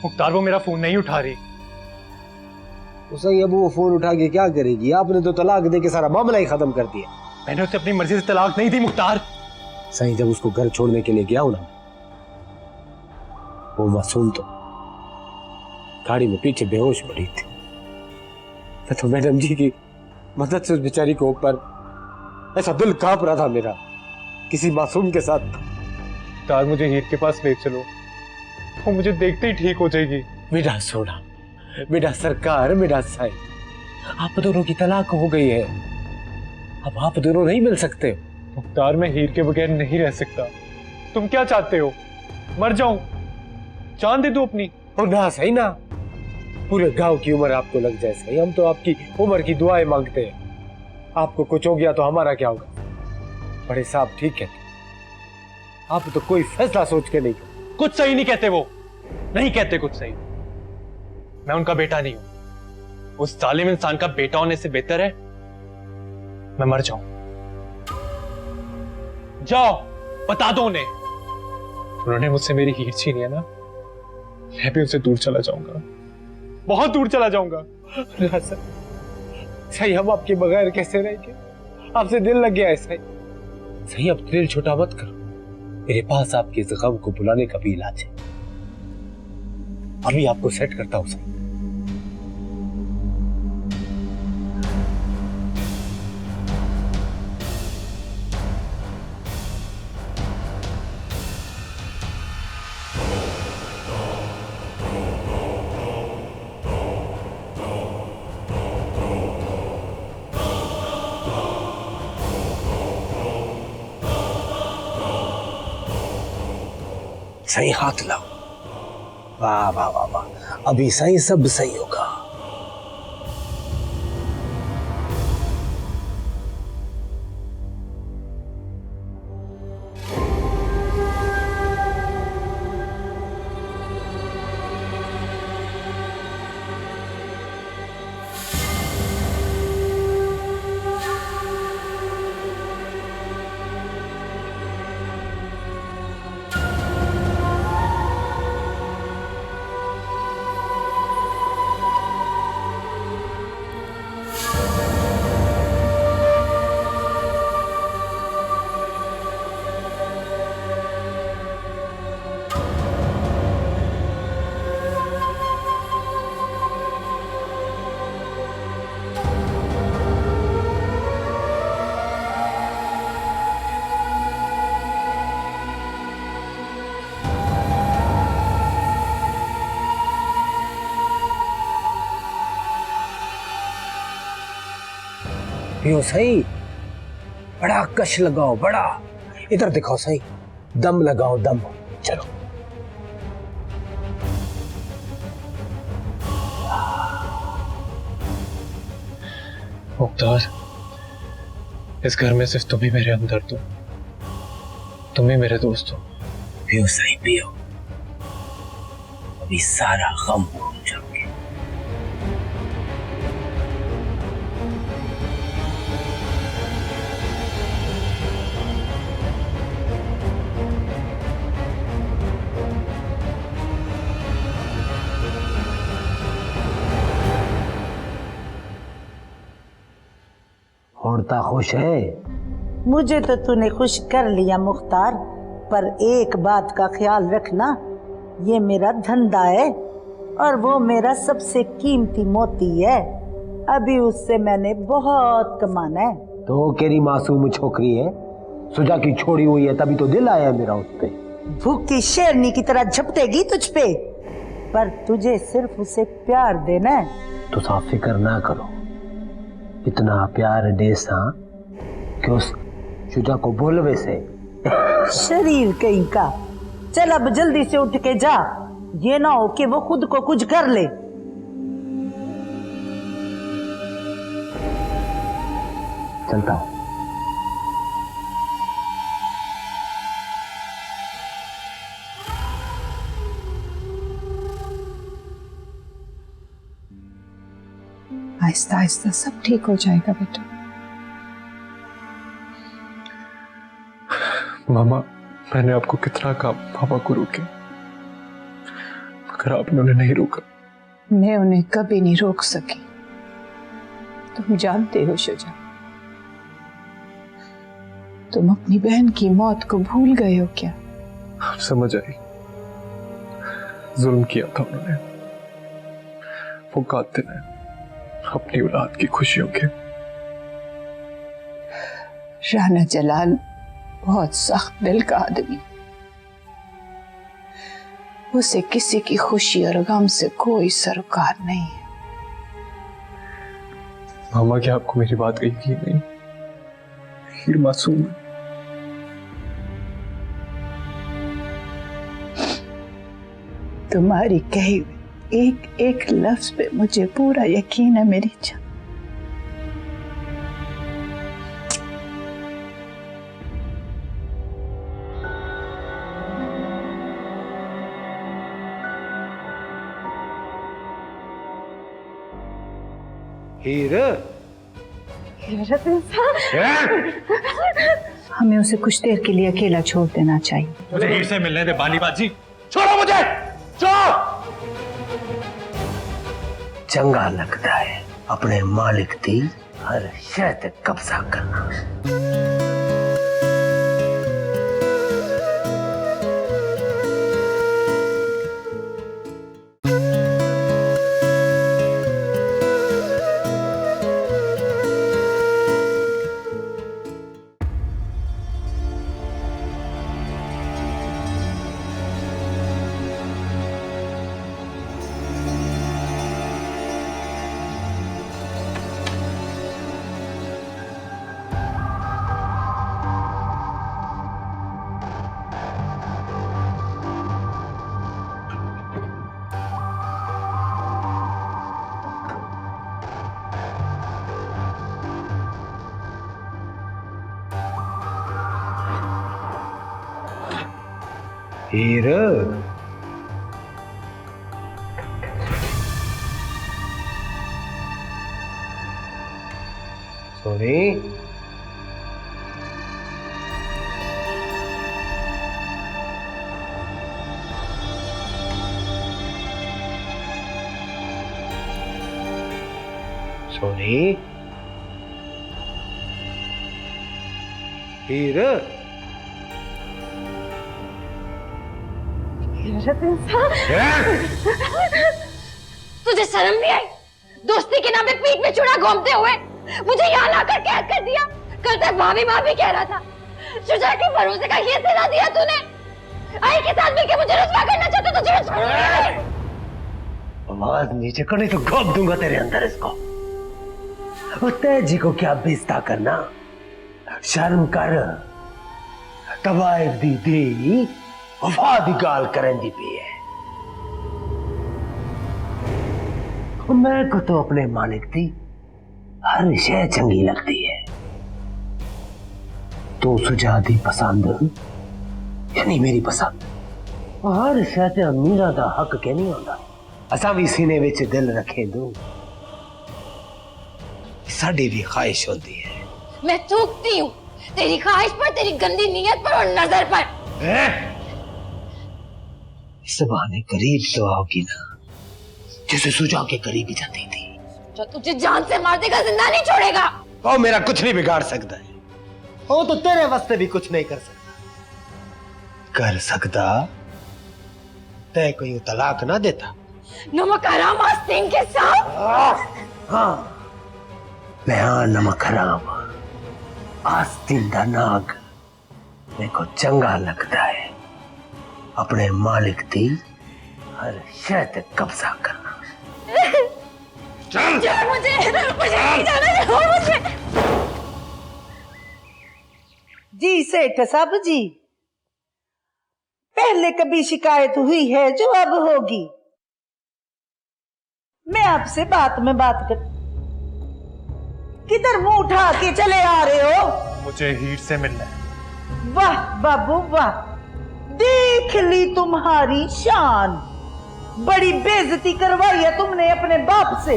मुख्तार वो मेरा फोन नहीं उठा रही। उसे अब वो फोन उठा के क्या करेगी? आपने तो तलाक दे के सारा मामला ही खत्म कर दिया। मैंने उसे अपनी मर्जी से तलाक नहीं दी मुख्तार। सही जब उसको घर छोड़ने के लिए गया हूं ना, वो मासूम तो गाड़ी में पीछे बेहोश पड़ी थी। मैं तो मैडम जी की मदद से उस बेचारी को ऊपर, ऐसा दिल कांप रहा था मेरा किसी मासूम के साथ। मुख्तार मुझे हीर के पास ले चलो, वो मुझे देखते ही ठीक हो जाएगी। मेरा सोना, मेरा सरकार, मेरा साईं, आप दोनों की तलाक हो गई है, अब आप दोनों नहीं मिल सकते। मुख्तार मैं हीर के बगैर नहीं रह सकता। तुम क्या चाहते हो, मर जाऊं, जान दे दो अपनी? और ना सही ना, पूरे गांव की उम्र आपको लग जाए सही। हम तो आपकी उम्र की दुआएं मांगते हैं। आपको कुछ हो गया तो हमारा क्या होगा? बड़े साहब ठीक कहते, आप तो कोई फैसला सोच के नहीं करते। कुछ सही नहीं कहते, वो नहीं कहते कुछ सही। मैं उनका बेटा नहीं हूं। उस जालिम इंसान का बेटा होने से बेहतर है मैं मर जाऊं। जाओ बता दो उन्हें, उन्होंने मुझसे मेरी हीर छीनी है ना, मैं भी उनसे दूर चला जाऊंगा, बहुत दूर चला जाऊंगा। सही हम आपके बगैर कैसे रहेंगे? आपसे दिल लग गया है सही। सही अब दिल छोटा मत करो, मेरे पास आपके इस गम को बुलाने का भी इलाज है। अभी आपको सेट करता हूं सही। सही हाथ लाओ। वाह वाह वाह वाह, अभी सही सब सही होगा। पियो सही, बड़ा कश लगाओ, बड़ा। इधर दिखाओ सही, दम लगाओ, दम। चलो मुख्तार, इस घर में सिर्फ तुम ही मेरे हमदर्द हो, तुम ही मेरे दोस्त हो। पियो सही पियो, अभी सारा गम भूल जाओगे। औरता खुश है? मुझे तो तूने खुश कर लिया मुख्तार, पर एक बात का ख्याल रखना, ये मेरा धंधा है और वो मेरा सबसे कीमती मोती है। अभी उससे मैंने बहुत कमाना है। तो केरी मासूम छोकरी है, सुजा की छोड़ी हुई है, तभी तो दिल आया मेरा उस पे। भूखी शेरनी की तरह झपटेगी तुझ पे, पर तुझे सिर्फ उसे प्यार देना है। तो साफ फिक्र ना करो, इतना प्यार देसा कि उस शुजा को बोलवे से। शरीर कहीं का, चल अब जल्दी से उठ के जा, ये ना हो कि वो खुद को कुछ कर ले। चलता हूं। आहिस्ता आहिस्ता सब ठीक हो जाएगा बेटा। मामा, मैंने आपको कितना कहा पापा को रोके, मगर मगर आपने उन्हें नहीं रोका। मैं उन्हें कभी नहीं रोक सकी। तुम जानते हो शुजा, तुम अपनी बहन की मौत को भूल गए हो क्या? आप समझ आई, जुल्म किया था उन्होंने, वो कातिल है अपनी औलाद की खुशियों के। राणा जलाल बहुत सख्त दिल का आदमी, उसे किसी की खुशी और गम से कोई सरोकार नहीं है। मामा, क्या आपको मेरी बात कही थी? नहीं, हीर मासूम है। तुम्हारी कही हुई एक एक लफ्ज पे मुझे पूरा यकीन है मेरी जान। हीर, हमें उसे कुछ देर के लिए अकेला छोड़ देना चाहिए। मुझे हीर से मिलने दे बाली बाजी। छोड़ो मुझे, छोड़ो। चंगा लगता है अपने मालिक की हर शय ते कब्जा करना। हीर, सोनी, सोनी, हीर, तुझे शर्म नहीं आई? दोस्ती के नाम पे पीठ में चूड़ा घूमते हुए मुझे यहाँ लाकर कैद कर दिया। कल तक भाभी भाभी कह रहा था, शुजा के भरोसे का ये सिला दिया तूने। आई के साथ मिलकर मुझे रुसवा करना चाहता, तुझे छोड़ूंगी। आवाज नीचे कर नहीं तो घोंप दूंगा तेरे अंदर इसको। और तेज जी को क्या बेइज्जती करना, शर्म कर। तवाइफ दी दी वफा दी गाल करें दी पी है। मैं को तो अपने मालिक दी हर शय चंगी लगती है। तो सुझा दी पसंद यानी मेरी पसंद। हर शय ते अमीरा दा हक के नहीं होता। असा भी सीने विच दिल रखे दो, साडी भी ख्वाहिश होती है। मैं थूकती हूँ तेरी ख्वाहिश पर, तेरी गंदी नीयत पर और नजर पर। इस बहाने करीब तो आओगी ना, जैसे सुजा के करीब ही जाती थी। जो तुझे जान से मार देगा, जिंदा नहीं छोड़ेगा। वो मेरा कुछ नहीं बिगाड़ सकता है। वो तो तेरे वास्ते भी कुछ नहीं कर सकता। कर सकता तय कोई तलाक ना देता। नमक हराम आस्तीन के साथ। हाँ, मैं हाँ नमक हराम आस्तीन दा नाग मेरे को चंगा लगता है। अपने मालिक दी हर शय ते कब्जा करना। चल मुझे नहीं जाना, छोड़ मुझे। जी सेठ साहब जी, पहले कभी शिकायत हुई है जो अब होगी? मैं आपसे बात में बात कर। किधर मुंह उठा के चले आ रहे हो? मुझे हीर से मिलना है। वाह बाबू वाह, देख ली तुम्हारी शान। बड़ी बेइज्जती करवाई है तुमने अपने बाप से।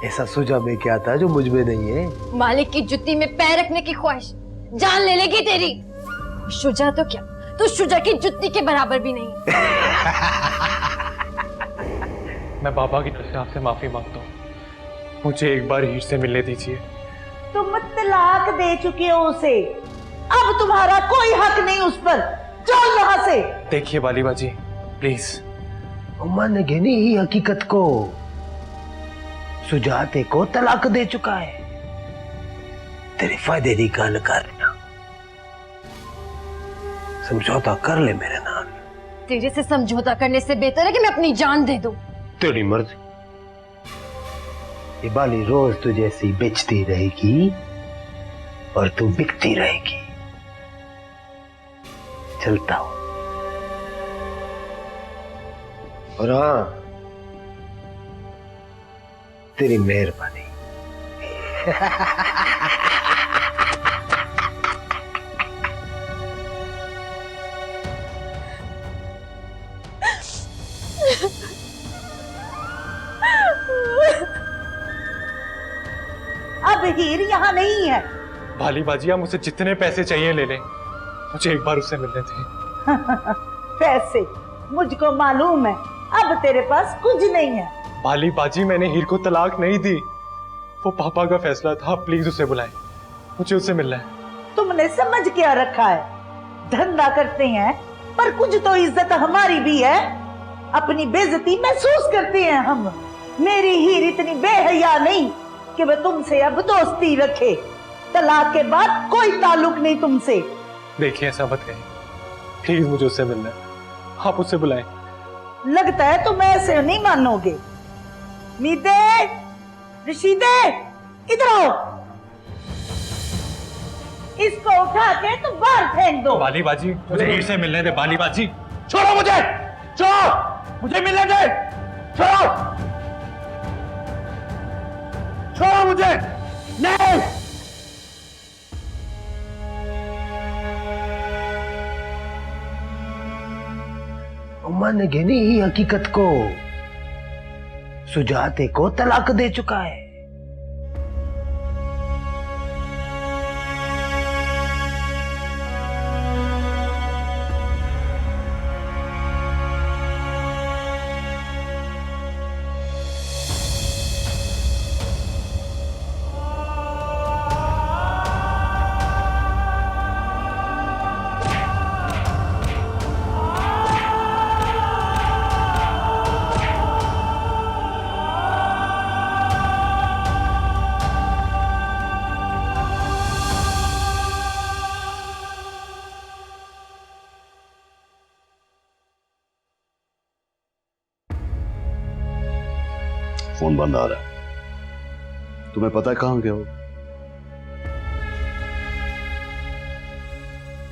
ऐसा सुझा में क्या था जो मुझ में नहीं है? मालिक की जुत्ती में पैर रखने की ख्वाहिश जान ले लेगी तेरी। शुजा तो क्या, तू शुजा की जुत्ती के बराबर भी नहीं। मैं बाबा की तरफ से आपसे माफी मांगता हूँ। मुझे एक बार हीर से मिलने दीजिए। तुम तलाक दे चुके हो उसे, अब तुम्हारा कोई हक नहीं उस पर। चल यहाँ से। देखिए बाली बाजी, प्लीज। उम्मा ने गिनी ही हकीकत को, सुजाते को तलाक दे चुका है। तेरे फायदे की गल करना, समझौता कर ले मेरे नाल। तेरे से समझौता करने से बेहतर है कि मैं अपनी जान दे दूं। तेरी मर्जी। ये बाली रोज तुझे ऐसी बेचती रहेगी और तू बिकती रहेगी। चलता हूं। और हाँ, तेरी मेहरबानी। अब हीर यहाँ नहीं है। बाली बाजी, आप मुझे जितने पैसे चाहिए ले लें, मुझे एक बार उससे मिलने थे। पैसे मुझको मालूम है, अब तेरे पास कुछ नहीं है। बाली बाजी, मैंने हीर को तलाक नहीं दी, वो पापा का फैसला था। प्लीज उसे बुलाएं, मुझे उससे मिलना है। तुमने समझ क्या रखा है? धंधा करते हैं पर कुछ तो इज्जत हमारी भी है। अपनी बेइज्जती महसूस करते हैं हम। मेरी हीर इतनी बेहया नहीं कि वह तुमसे अब दोस्ती रखे। तलाक के बाद कोई ताल्लुक नहीं तुमसे। देखिए ऐसा मत कहिए, प्लीज मुझे उससे मिलना है, आप उससे बुलाएं। लगता है तुम ऐसे नहीं मानोगे। मीते, रशीदे, इधर आओ। इसको उठा के तुम बाहर फेंक दो। बाली बाजी, मुझे हीर से मिलने दे। बाली बाजी, छोड़ो मुझे, छोड़ो मुझे मिलने दे, छोड़ो, छोड़ो मुझे, नहीं। उम्मा ने गिनी ही हकीकत को, सुजाते को तलाक दे चुका है। फोन बंद आ रहा है। तुम्हें पता है कहां गए हो?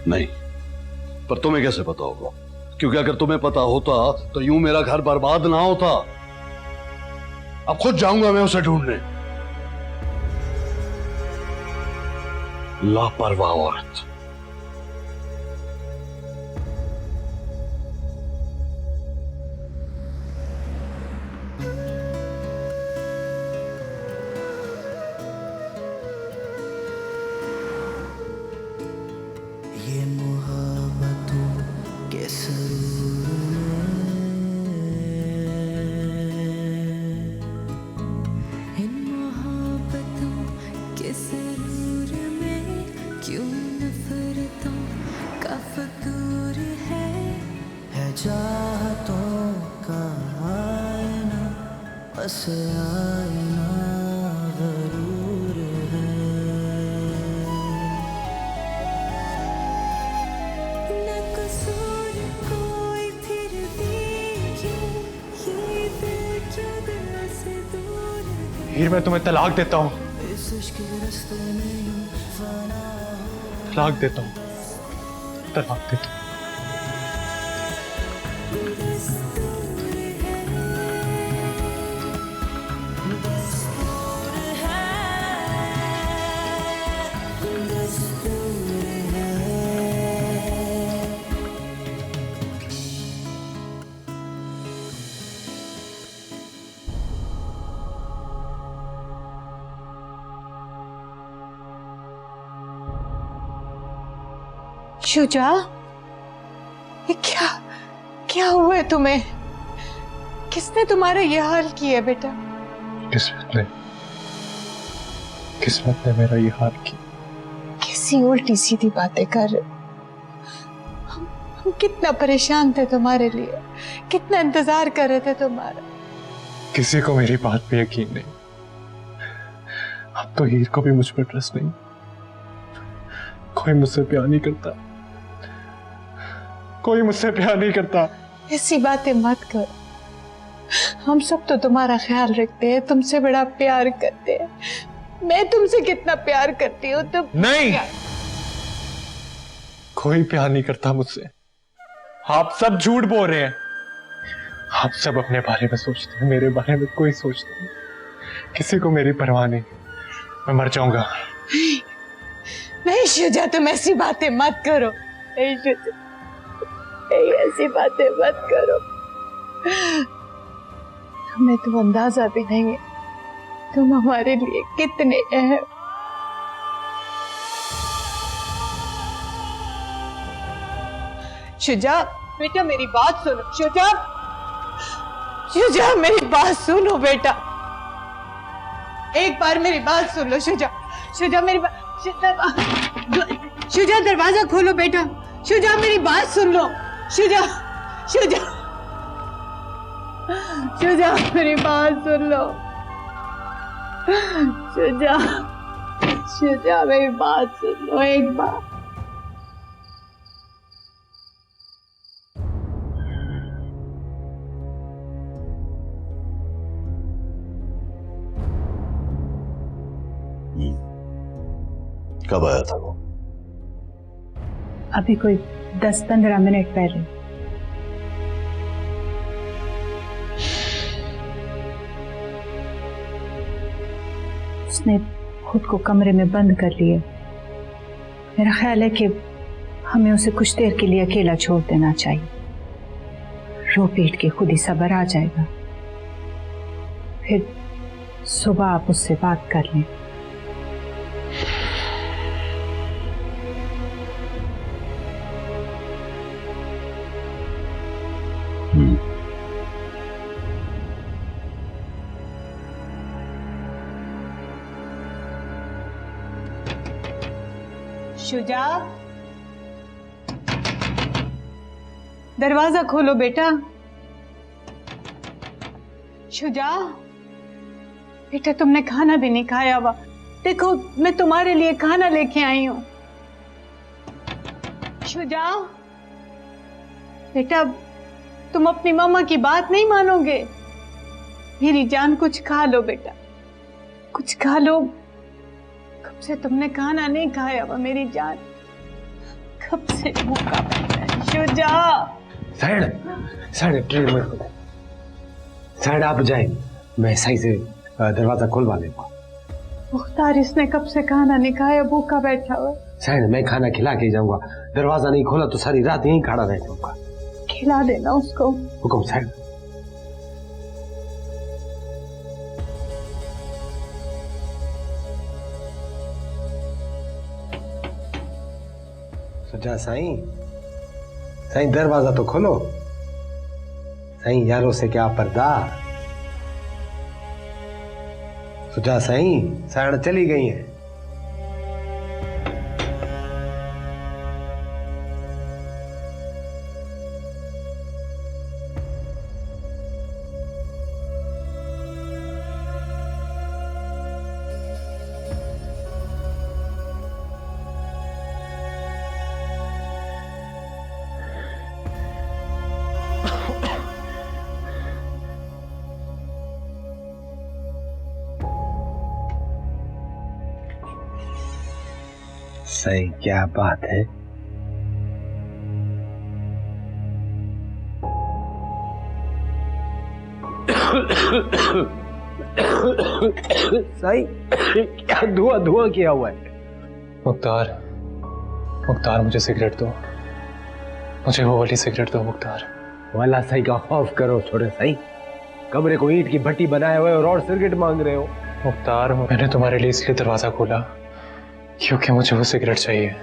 नहीं, पर तुम्हें कैसे पता होगा? क्योंकि अगर तुम्हें पता होता तो यूं मेरा घर बर्बाद ना होता। अब खुद जाऊंगा मैं उसे ढूंढने। लापरवाह औरत। ये मोहब्बतों के इन मोहब्बतों के सरूर में क्यों नफरतों का फतूर है चाहतों का आईना, बस आईना जरूर है। न कसूर कोई फिर भी क्यों, ये दिल क्यों दिल से दूर है। हीर, मैं तुम्हें तलाक देता हूँ, इस इश्क के रास्ते में यूं फना हो। तलाक देता हूँ, तलाक देता हूँ। शुजा, ये क्या क्या हुआ है तुम्हें? किसने तुम्हारा ये हाल किया बेटा? किस्मत ने मेरा ये हाल किया। कैसी उल्टी सीधी बातें कर रहे हो? हम कितना परेशान थे तुम्हारे लिए, कितना इंतजार कर रहे थे तुम्हारा। किसी को मेरी बात पे यकीन नहीं। अब तो हीर को भी मुझ पर ट्रस्ट नहीं। कोई मुझसे प्यार नहीं करता, कोई मुझसे प्यार नहीं करता। ऐसी बातें मत करो। हम सब तो तुम्हारा ख्याल रखते हैं, तुमसे बड़ा प्यार करते हैं। मैं तुमसे कितना प्यार करती हूँ तुम। नहीं, कोई प्यार नहीं करता मुझसे। आप सब झूठ बोल रहे हैं। आप सब अपने बारे में सोचते हैं, मेरे बारे में कोई सोचता नहीं। किसी को मेरी परवाह नहीं। मैं मर जाऊंगा। नहीं शुजा, तुम ऐसी बातें मत करो। नहीं शुजा, ऐसी बातें मत करो। हमें तो अंदाजा भी नहीं है तुम हमारे लिए कितने अहम। शुजा बेटा, मेरी बात सुनो। शुजा, शुजा मेरी बात सुनो बेटा, एक बार मेरी बात सुन लो। शुजा, शुजा मेरी बात, शुजा दरवाजा खोलो बेटा। शुजा मेरी बात सुन लो। शुजा, शुजा, शुजा मेरी बात सुन लो। शुजा, शुजा मेरी बात सुन लो एक बार। कब आया था वो? अभी कोई 10-15 मिनट पहले। उसने खुद को कमरे में बंद कर लिया। मेरा ख्याल है कि हमें उसे कुछ देर के लिए अकेला छोड़ देना चाहिए। रो पीट के खुद ही सब्र आ जाएगा। फिर सुबह आप उससे बात कर लें। शुजा, दरवाजा खोलो बेटा। शुजा बेटा, तुमने खाना भी नहीं खाया हुआ। देखो मैं तुम्हारे लिए खाना लेके आई हूं। शुजा बेटा, तुम अपनी मम्मा की बात नहीं मानोगे। मेरी जान, कुछ खा लो बेटा, कुछ खा लो। कब से तुमने खाना नहीं खाया हुआ मेरी जान, कब से भूखा बैठा है। शुजा, साइड ट्रेन में खोले। साइड आप जाए, मैं सही से दरवाजा खुलवा लेगा। मुख्तार, इसने कब से खाना नहीं खाया, भूखा बैठा हुआ। साइड मैं खाना खिला के जाऊंगा। दरवाजा नहीं खोला तो सारी रात यहीं खड़ा रह जाऊंगा। खिला देना उसको। हुक्म साइड। सुजा साईं, साईं दरवाजा तो खोलो। साईं यारों से क्या पर्दा। सुजा साईं, साइड चली गई है। सही, क्या बात है। सही, क्या धुआं धुआं किया हुआ है। मुख्तार, मुख्तार मुझे सिगरेट दो। मुझे वो वाली सिगरेट दो मुख्तार। वाला सही का खौफ करो छोड़े सही। कमरे को ईंट की भट्टी बनाए हुए और सिगरेट मांग रहे हो। मुख्तार, मैंने तुम्हारे लिए इसलिए दरवाजा खोला क्योंकि मुझे वो सिगरेट चाहिए।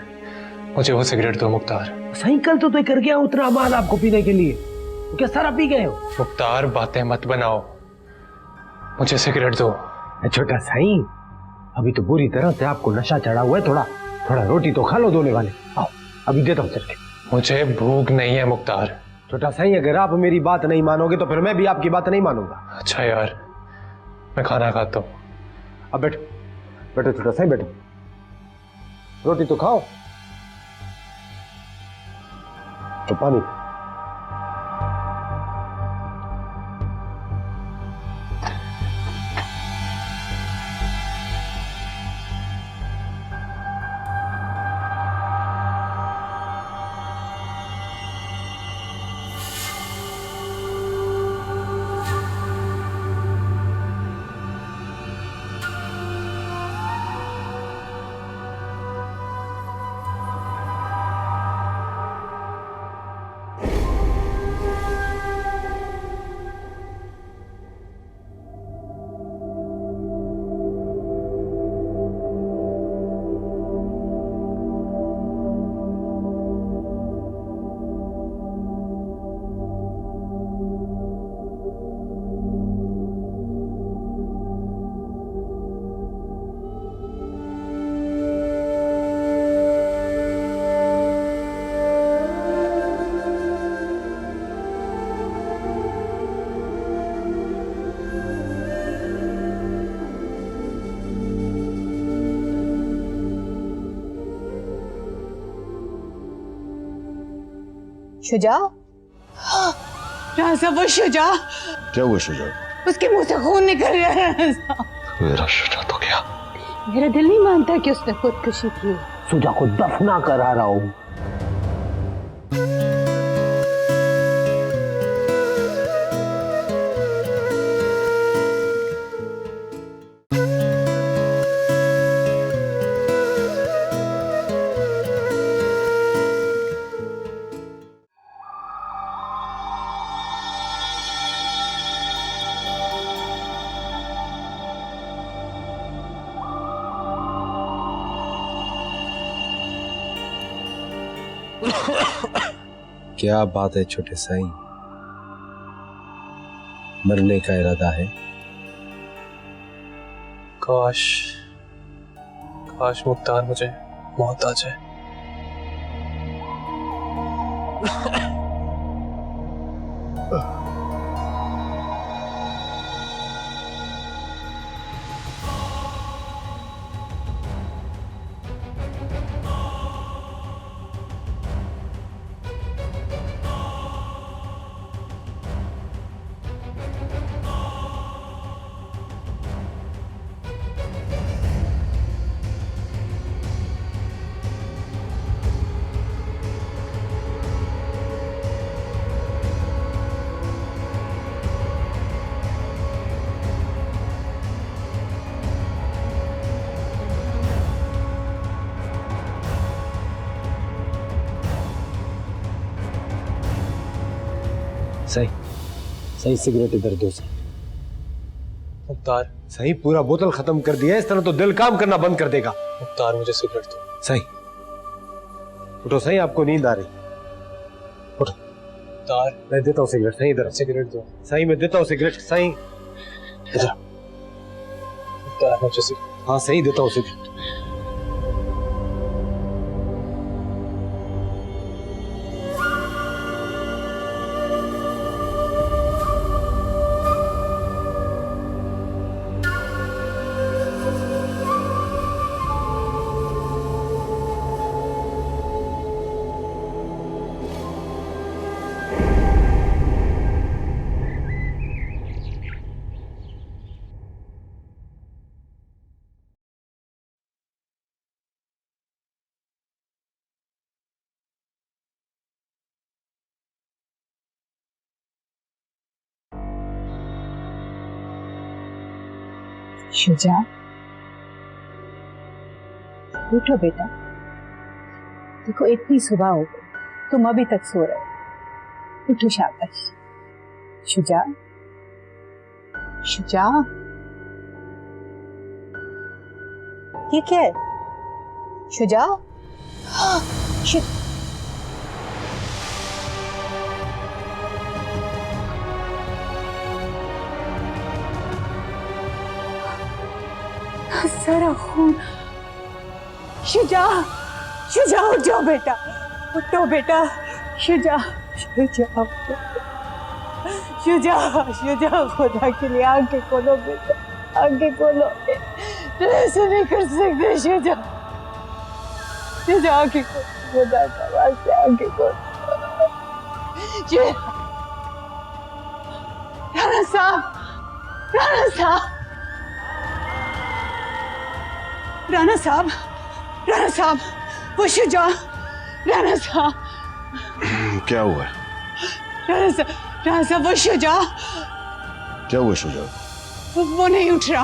मुझे वो सिगरेट दो मुख्तार। साइकिल तो तय कर गया उतना माल आपको पीने के लिए, तो क्या सारा पी गए हो? मुख्तार बातें मत बनाओ, मुझे सिगरेट दो। छोटा साईं, अभी तो बुरी तरह से आपको नशा चढ़ा हुआ है, थोड़ा थोड़ा रोटी तो खा लो दोने वाले। आओ अभी देता हूँ चल। मुझे भूख नहीं है मुख्तार। छोटा साईं, अगर आप मेरी बात नहीं मानोगे तो फिर मैं भी आपकी बात नहीं मानूंगा। अच्छा यार, मैं खाना खाता हूँ। अब बैठो बैठो छोटा साईं, बैठो, रोटी तो खाओ, तो पानी। शुजा, राजा वो शुजा, क्या हुआ शुजा? उसके मुंह से खून निकल रहा है। मेरा शुजा तो क्या? मेरा दिल नहीं मानता कि उसने खुदकुशी की। सुजा को दफना करा रहा हूं। क्या बात है छोटे साईं, मरने का इरादा है? काश काश मुख्तार मुझे मौत आ जाए। सही सही, सिगरेट इधर दो सही। मुख्तार सही, पूरा बोतल खत्म कर दिया, इस तरह तो दिल काम करना बंद कर देगा। मुख्तार मुझे सिगरेट दो। सही उठो सही, आपको नींद आ रही, उठो। मुख्तार मैं देता हूँ सिगरेट, सही इधर सिगरेट दो। सही, मैं देता हूँ सिगरेट, सही इधर। मुख्तार मुझे सिगरेट। हाँ सही, देता हूँ सिगरेट। शुजा, उठो बेटा, देखो इतनी सुबह हो गई, तुम अभी तक सो रहे हो। उठो, शाबाश। शुजा, शुजा, ये क्या है? शुजा, सारा खून। शुजा, शुजा उठ जाओ बेटा, उठो बेटा। शुजा, शुजा, शुजा, शुजा, खुदा के लिए आंखें खोलो बेटा, आंखें खोलो। ऐसे नहीं कर सकते शुजा, शुजा आंखें खोलो, खुदा का वास्ते आंखें खोलो। राणा साहब, राणा साहब, राणा साहब, राणा साहब, वो शुजा, राणा साहब। क्या हुआ है? राणा साहब वो शुजा। क्या हुआ शुजा? वो नहीं उठ रहा,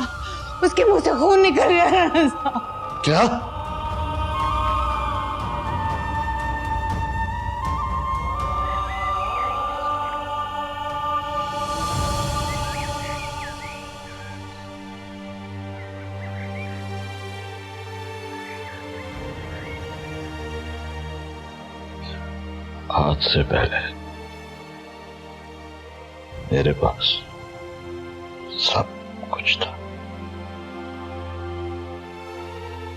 उसके मुंह से खून निकल रहा है राणा साहब। क्या? आज से पहले मेरे पास सब कुछ था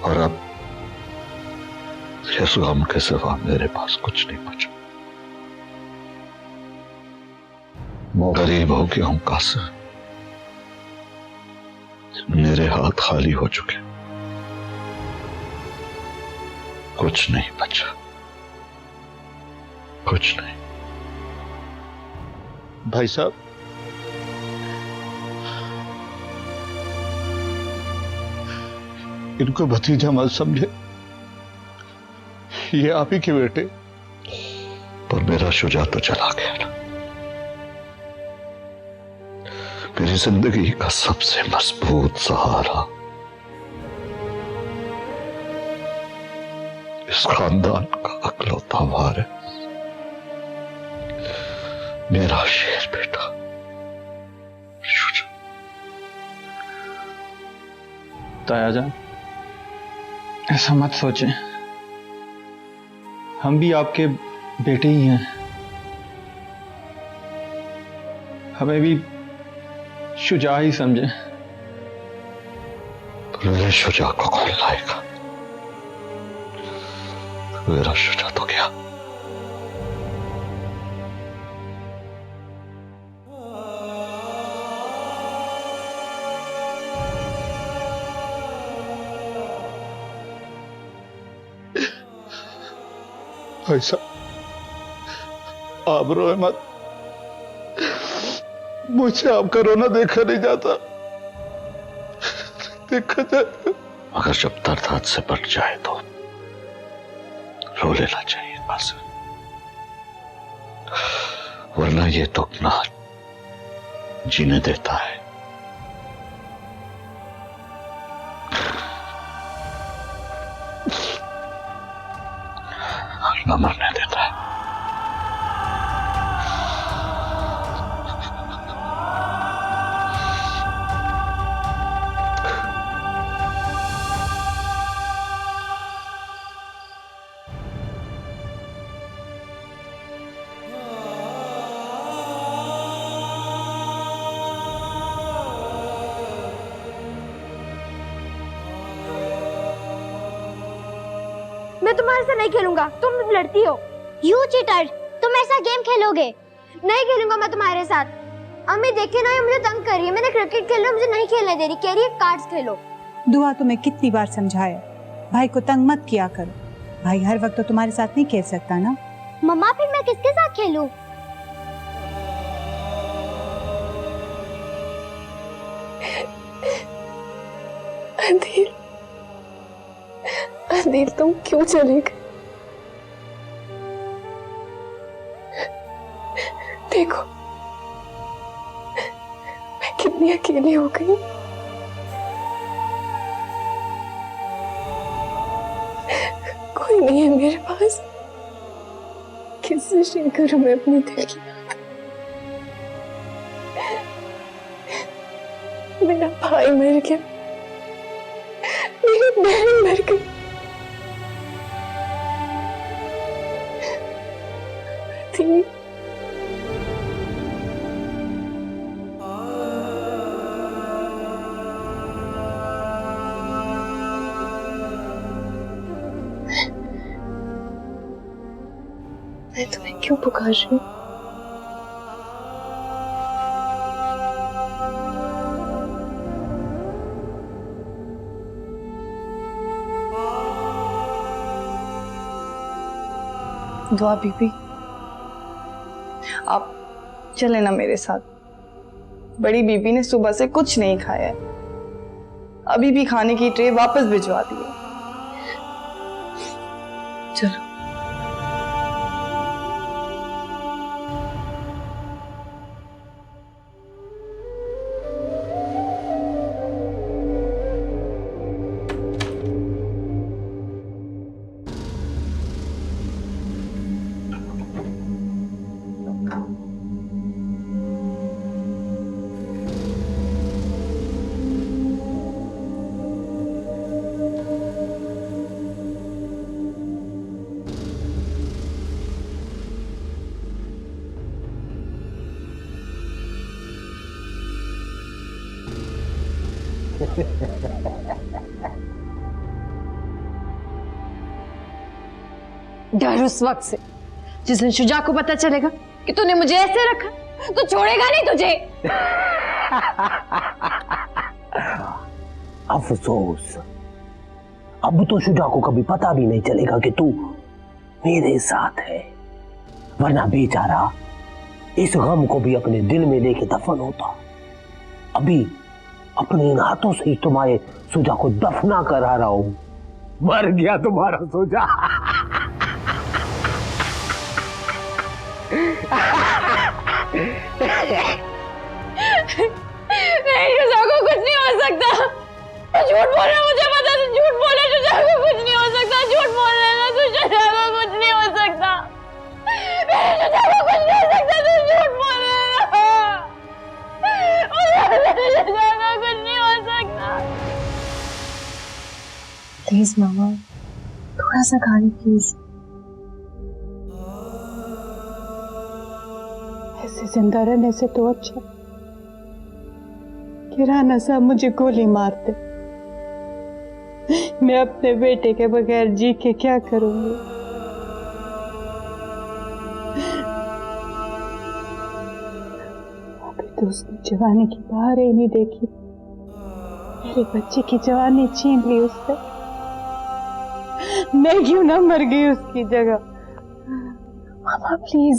और अब इस गम के सिवा मेरे पास कुछ नहीं बचा। गरीब हो गया हूं कासिम, मेरे हाथ खाली हो चुके, कुछ नहीं बचा, कुछ नहीं। भाई साहब, इनको भतीजा मत समझे, ये आप ही के बेटे। पर मेरा शुजा तो चला गया ना, मेरी जिंदगी का सबसे मजबूत सहारा, इस खानदान का अकलौता वारिस, मेरा शेर बेटा शुजा। ताया जान, ऐसा मत सोचें, हम भी आपके बेटे ही हैं, हमें भी शुजा ही समझें। मेरे शुजा को कौन लाएगा? मेरा शुजा तो गया। भाई साहब, आप रोए मत, मुझे आपका रोना देखा नहीं जाता, देखा जाता। मगर जब दर्द हाथ से बट जाए तो रो लेना चाहिए कासिम, वरना ये दुख ना जीने देता है, ना मरने देता है। मैं तुम्हारे साथ नहीं खेलूंगा, तुम लड़ती हो। यू चीटर, तुम ऐसा गेम खेलोगे? नहीं खेलूंगा मैं तुम्हारे साथ। अम्मी देखे ना, ये मुझे तंग कर रही है। मैंने क्रिकेट खेलना, मुझे नहीं खेलने दे रही, कह रही है कार्ड्स खेलो। दुआ तुम्हें कितनी बार समझाया, भाई को तंग मत किया करो, भाई हर वक्त तो तुम्हारे साथ नहीं खेल सकता ना। मम्मा फिर मैं किसके साथ खेलूं? अदील, अदील तुम क्यों चले गए? देखो मैं कितनी अकेली हो गई। कोई नहीं है मेरे पास, किससे शेयर करूं मैं अपनी दिल की बात? मेरा भाई मर गया, मेरी बहन मर गई, मैं तुम्हें क्यों पुकार रही हूँ? दुआ बीबी, आप चले ना मेरे साथ। बड़ी बीबी ने सुबह से कुछ नहीं खाया है, अभी भी खाने की ट्रे वापस भिजवा दी है। चलो। डर उस वक्त से जिस दिन शुजा को पता चलेगा कि तूने मुझे ऐसे रखा, तो छोड़ेगा नहीं तुझे। अफसोस, अब तो शुजा को कभी पता भी नहीं चलेगा कि तू मेरे साथ है, वरना बेचारा इस गम को भी अपने दिल में लेके दफन होता। अभी अपने इन हाथों से ही तुम्हारे शुजा को दफना करा रहा हूं। मर गया तुम्हारा शुजा। नहीं, शुजा को कुछ नहीं हो सकता। तो झूठ बोल रहा, मुझे पता है झूठ बोल रहा। शुजा को कुछ नहीं हो सकता, झूठ बोल रहा। तो शुजा को कुछ नहीं हो सकता, शुजा को कुछ नहीं हो सकता। तू झूठ बोल रहा, शुजा को कुछ नहीं हो सकता। प्लीज मामा, थोड़ा सा खा ली प्लीज। ऐसे जिंदा रहने से तो अच्छा कि राणा साहब मुझे गोली मार दे। मैं अपने बेटे के बगैर जी के क्या करूंगी? अभी तो उसने जवानी की बाहर ही नहीं देखी, मेरे बच्चे की जवानी छीन ली उससे। मैं क्यों ना मर गई उसकी जगह? मामा प्लीज,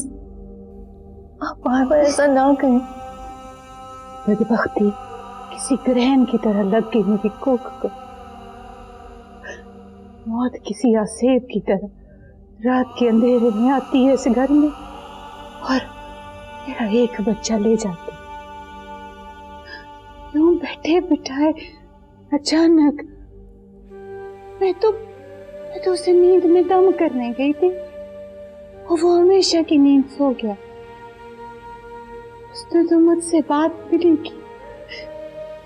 आप बार बार ऐसा ना करें। बदबख्ती किसी ग्रहण की तरह लग गई मेरी कोख को। मौत किसी आसेब की तरह रात के अंधेरे में आती है इस घर में और मेरा एक बच्चा ले जाती। यूं बैठे बिठाए अचानक मैं तो उसे नींद में दम करने गई थी और वो हमेशा की नींद सो गया। उसने तो मुझसे बात भी नहीं की।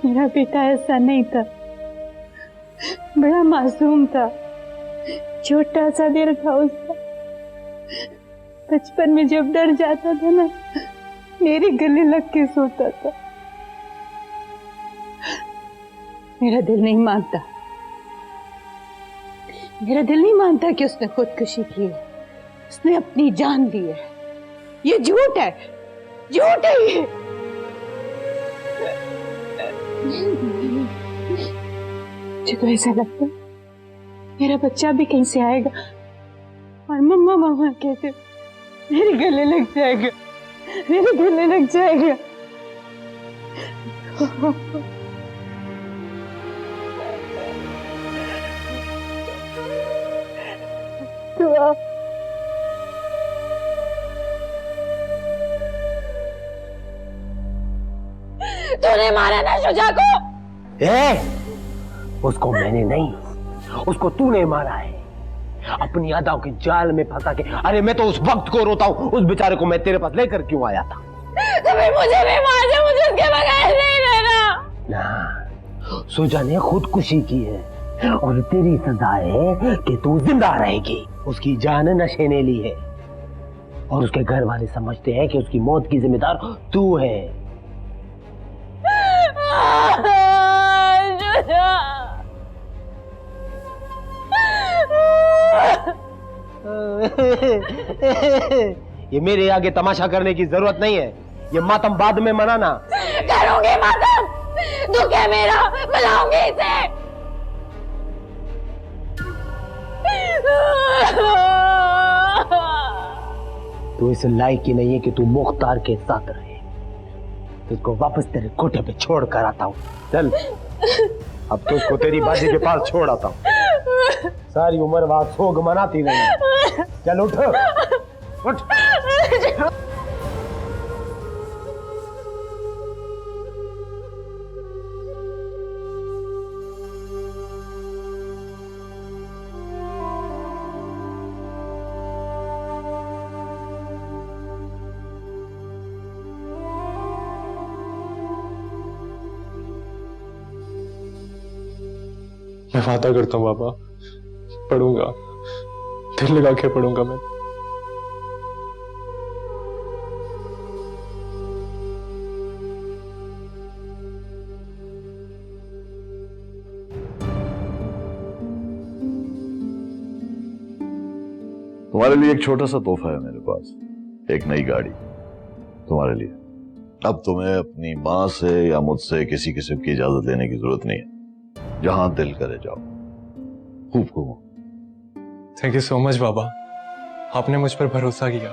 मेरा बेटा ऐसा नहीं था, बड़ा मासूम था, छोटा सा दिल था उसका। बचपन में जब डर जाता था ना, मेरे गले लग के सोता था। मेरा दिल नहीं मानता, मेरा दिल नहीं मानता कि उसने खुदकुशी की है, उसने अपनी जान दी है। ये झूठ है, झूठ है ये। मुझे तो ऐसा लगता है मेरा बच्चा भी कहीं से आएगा और मम्मा मम्मा कहते मेरे गले लग जाएगा, मेरे गले लग जाएगा। दुआ तूने मारा ना शुजा को? उसको मैंने नहीं, उसको तूने मारा है अपनी अदाओं के जाल में फंसा के। अरे मैं तो उस वक्त को रोता हूँ, उस बेचारे को मैं तेरे पास लेकर क्यों आया था। तो फिर मुझे भी मार दे, मुझे उसके बगैर नहीं रहना। ना, सुजा ने खुदकुशी की है और तेरी सजा है कि तू जिंदा रहेगी। उसकी जान नशे ने ली है और उसके घर वाले समझते हैं कि उसकी मौत की जिम्मेदार तू है। ये मेरे आगे तमाशा करने की जरूरत नहीं है, ये मातम बाद में मनाना। करूंगी मातम, दुख है मेरा, मनाऊंगी इसे। तू इस लायक ही नहीं है कि तू मुख्तार के साथ रहे। तुझको वापस तेरे कोठे पे छोड़ कर आता हूँ। चल, अब तुझको तेरी बाजी के पास छोड़ आता हूँ। सारी उम्र बाद सोग मनाती नहीं। चल उठ, उठ। मैं वादा करता हूँ बाबा, पढ़ूंगा, दिल लगा के पढ़ूंगा मैं। तुम्हारे लिए एक छोटा सा तोहफा है मेरे पास, एक नई गाड़ी तुम्हारे लिए। अब तुम्हें अपनी माँ से या मुझसे किसी किस्म की इजाजत लेने की जरूरत नहीं है, जहां दिल करे जाओ, खूब घूमो। थैंक यू सो मच बाबा, आपने मुझ पर भरोसा किया।